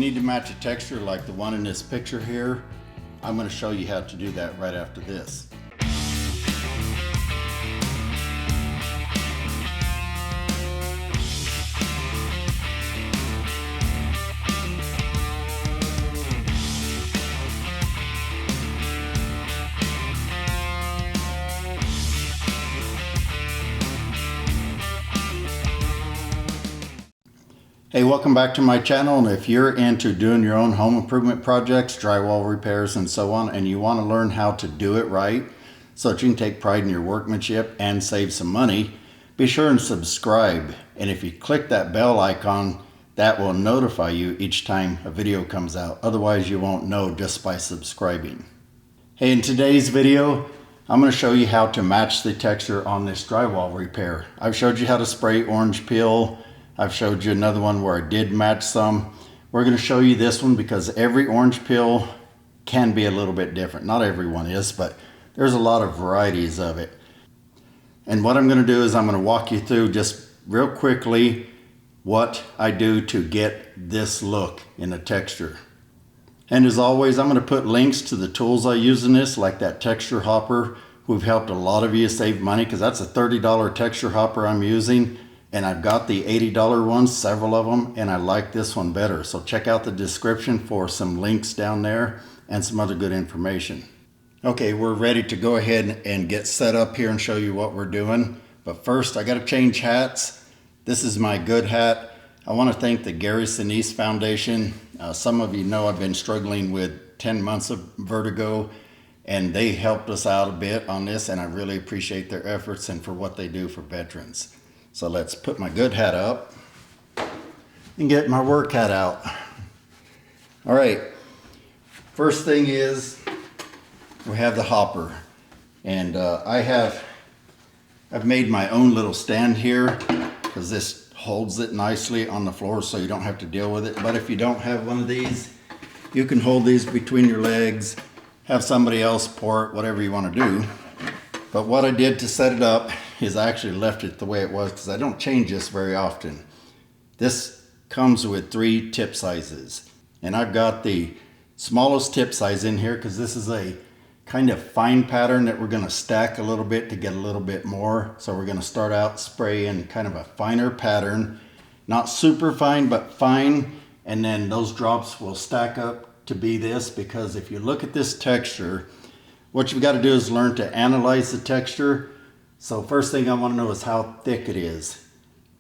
need to match a texture like the one in this picture here, I'm going to show you how to do that right after this. Hey, welcome back to my channel, and if you're into doing your own home improvement projects, drywall repairs and so on, and you want to learn how to do it right so that you can take pride in your workmanship and save some money, be sure and subscribe. And if you click that bell icon, that will notify you each time a video comes out. Otherwise you won't know just by subscribing. Hey, in today's video I'm going to show you how to match the texture on this drywall repair. I've showed you how to spray orange peel. I've showed you another one where I did match some. We're going to show you this one because every orange peel can be a little bit different. Not everyone is, but there's a lot of varieties of it. And what I'm going to do is I'm going to walk you through just real quickly what I do to get this look in the texture. And as always, I'm going to put links to the tools I use in this, like that texture hopper. We've helped a lot of you save money because that's a $30 texture hopper I'm using. And I've got the $80 ones, several of them, and I like this one better. So check out the description for some links down there and some other good information. Okay, we're ready to go ahead and get set up here and show you what we're doing. But first, I got to change hats. This is my good hat. I want to thank the Gary Sinise Foundation. Some of you know I've been struggling with 10 months of vertigo, and they helped us out a bit on this, and I really appreciate their efforts and for what they do for veterans. So let's put my good hat up and get my work hat out. All right, first thing is we have the hopper. And I've made my own little stand here because this holds it nicely on the floor so you don't have to deal with it. But if you don't have one of these, you can hold these between your legs, have somebody else pour it, whatever you want to do. But what I did to set it up is I actually left it the way it was because I don't change this very often. This comes with 3 tip sizes, and I've got the smallest tip size in here because this is a kind of fine pattern that we're going to stack a little bit to get a little bit more. So we're going to start out spraying kind of a finer pattern, not super fine but fine, and then those drops will stack up to be this. Because if you look at this texture, what you've got to do is learn to analyze the texture. So first thing I want to know is how thick it is.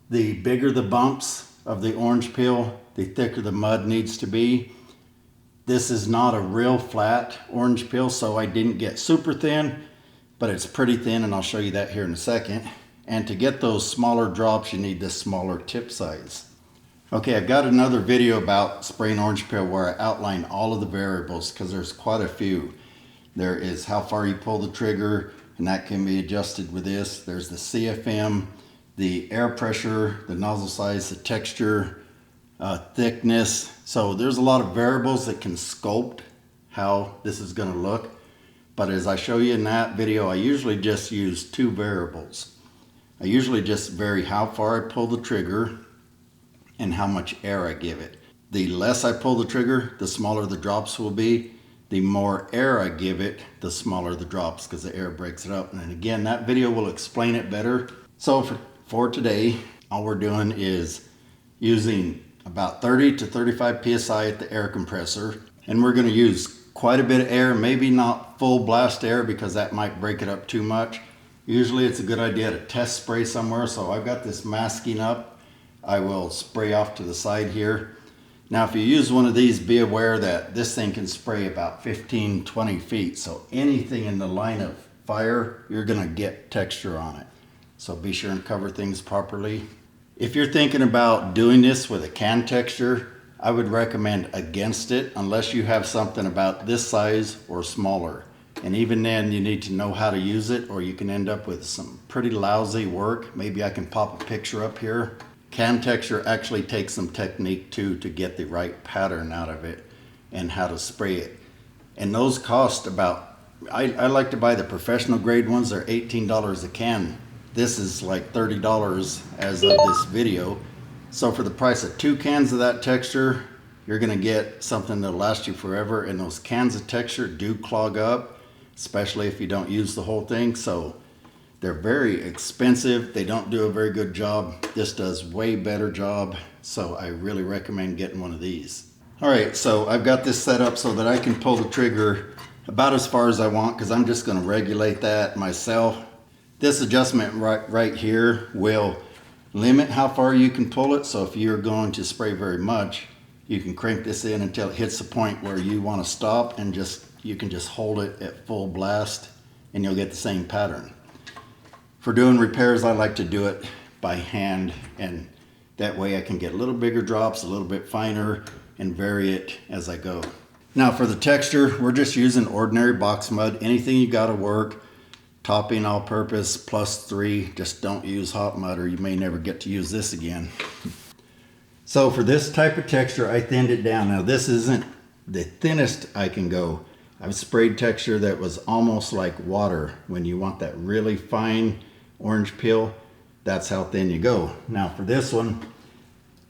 The bigger the bumps of the orange peel, the thicker the mud needs to be. This is not a real flat orange peel, so I didn't get super thin, but it's pretty thin, and I'll show you that here in a second. And to get those smaller drops, you need this smaller tip size. Okay, I've got another video about spraying orange peel where I outline all of the variables because there's quite a few. There is how far you pull the trigger, and that can be adjusted with this. There's the CFM, the air pressure, the nozzle size, the texture, thickness. So there's a lot of variables that can sculpt how this is going to look. But as I show you in that video, I usually just use 2 variables. I usually just vary how far I pull the trigger and how much air I give it. The less I pull the trigger, the smaller the drops will be. The more air I give it, the smaller the drops because the air breaks it up. And again, that video will explain it better. So for today, all we're doing is using about 30 to 35 psi at the air compressor. And we're going to use quite a bit of air, maybe not full blast air because that might break it up too much. Usually it's a good idea to test spray somewhere. So I've got this masking up. I will spray off to the side here. Now, if you use one of these, be aware that this thing can spray about 15-20 feet. So anything in the line of fire, you're going to get texture on it. So be sure and cover things properly. If you're thinking about doing this with a can texture, I would recommend against it unless you have something about this size or smaller. And even then, you need to know how to use it, or you can end up with some pretty lousy work. Maybe I can pop a picture up here. Can texture actually takes some technique too to get the right pattern out of it and how to spray it. And those cost about, I like to buy the professional grade ones. They're $18 a can. This is like $30 as of this video. So for the price of 2 cans of that texture, you're gonna get something that'll last you forever. And those cans of texture do clog up, especially if you don't use the whole thing. So they're very expensive. They don't do a very good job. This does way better job. So I really recommend getting one of these. All right, so I've got this set up so that I can pull the trigger about as far as I want, because I'm just gonna regulate that myself. This adjustment right here will limit how far you can pull it. So if you're going to spray very much, you can crank this in until it hits the point where you want to stop, and you can just hold it at full blast and you'll get the same pattern. For doing repairs, I like to do it by hand, and that way I can get a little bigger drops, a little bit finer, and vary it as I go. Now for the texture, we're just using ordinary box mud. Anything you gotta work. Topping all purpose +3, just don't use hot mud or you may never get to use this again. So for this type of texture, I thinned it down. Now this isn't the thinnest I can go. I've sprayed texture that was almost like water. When you want that really fine orange peel, that's how thin you go. Now for this one,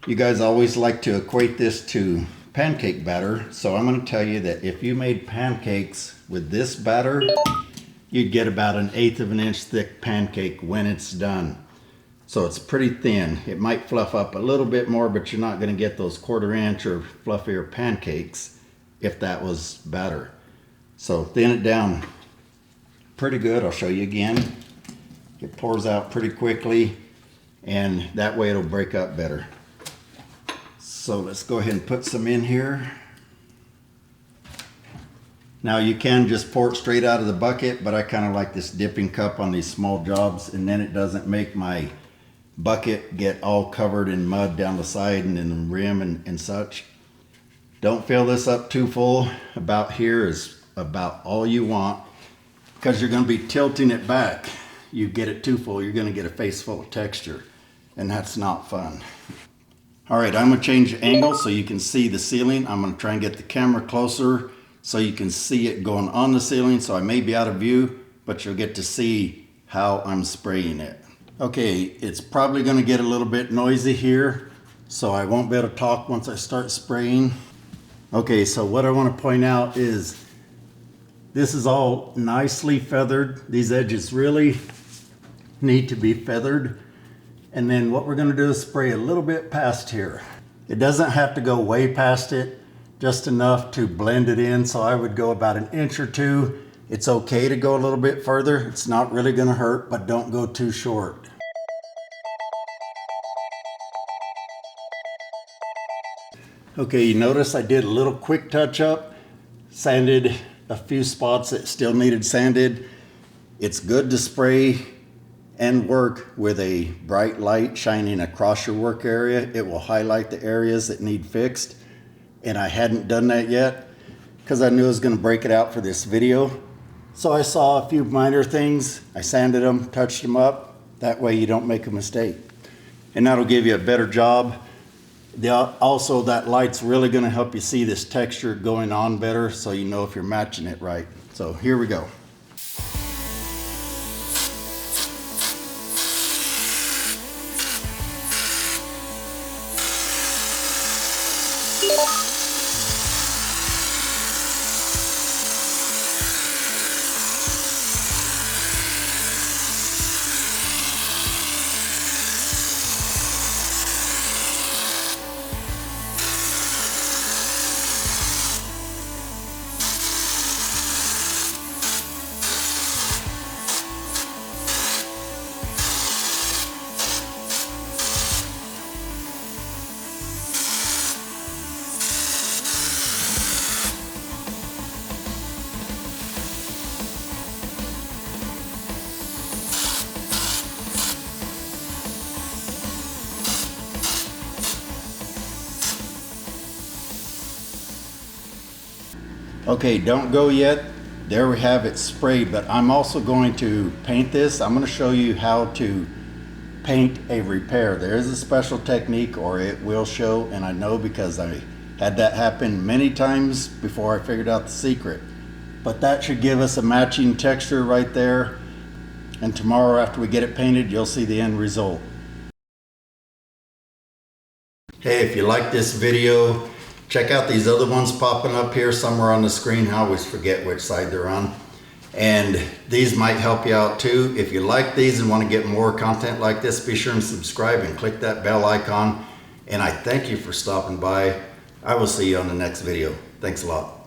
you guys always like to equate this to pancake batter. So I'm gonna tell you that if you made pancakes with this batter, you'd get about 1/8 of an inch thick pancake when it's done. So it's pretty thin. It might fluff up a little bit more, but you're not gonna get those 1/4 inch or fluffier pancakes if that was batter. So thin it down pretty good. I'll show you again. It pours out pretty quickly, and that way it'll break up better. So let's go ahead and put some in here. Now you can just pour it straight out of the bucket, but I kind of like this dipping cup on these small jobs, and then it doesn't make my bucket get all covered in mud down the side and in the rim and such. Don't fill this up too full. About here is about all you want, because you're going to be tilting it back. You get it too full, you're going to get a face full of texture, and that's not fun. All right, I'm going to change the angle so you can see the ceiling. I'm going to try and get the camera closer so you can see it going on the ceiling. So I may be out of view, but you'll get to see how I'm spraying it. Okay, it's probably gonna get a little bit noisy here, so I won't be able to talk once I start spraying. Okay, so what I want to point out is this is all nicely feathered. These edges really need to be feathered. And then what we're gonna do is spray a little bit past here. It doesn't have to go way past it, just enough to blend it in. So I would go about 1 inch or 2. It's okay to go a little bit further. It's not really gonna hurt, but don't go too short. Okay, you notice I did a little quick touch up, sanded a few spots that still needed sanded. It's good to spray and work with a bright light shining across your work area. It will highlight the areas that need fixed. And I hadn't done that yet because I knew I was going to break it out for this video. So I saw a few minor things. I sanded them, touched them up. That way you don't make a mistake. And that'll give you a better job. Also, that light's really going to help you see this texture going on better, so you know if you're matching it right. So here we go. Okay, don't go yet. There we have it sprayed, but I'm also going to paint this. I'm going to show you how to paint a repair. There is a special technique, or it will show, and I know because I had that happen many times before I figured out the secret. But that should give us a matching texture right there. And tomorrow after we get it painted, you'll see the end result. Hey, if you like this video, Check out these other ones popping up here somewhere on the screen. I always forget which side they're on. And these might help you out too. If you like these and want to get more content like this, be sure and subscribe and click that bell icon. And I thank you for stopping by. I will see you on the next video. Thanks a lot.